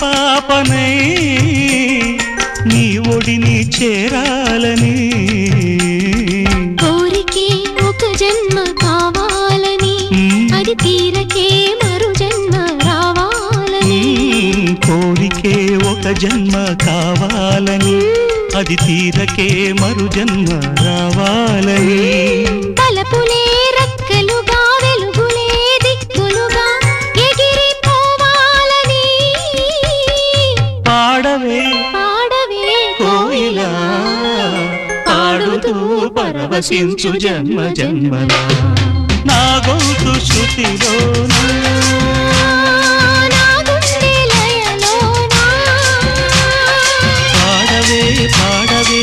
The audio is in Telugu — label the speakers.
Speaker 1: పసిపాపనై నీ ఒడిని చేరాలని
Speaker 2: కోరికే ఒక జన్మ కావాలని అది తీరకే మరు జన్మ రావాలని
Speaker 1: కోరికే ఒక జన్మ కావాలని అది తీరకే మరు జన్మ రావాలని
Speaker 2: తలపులే రెక్కలుగా వెలుగులే దిక్కులుగా ఎగిరిపోవాలని
Speaker 1: పాడవే
Speaker 2: పాడవే
Speaker 1: కోయిలా పాడుతూ పరవశించు జన్మ జన్మలా నా గొంతు శృతిలోనా
Speaker 2: నా గుండె లయలోనా
Speaker 1: పాడవే పాడవే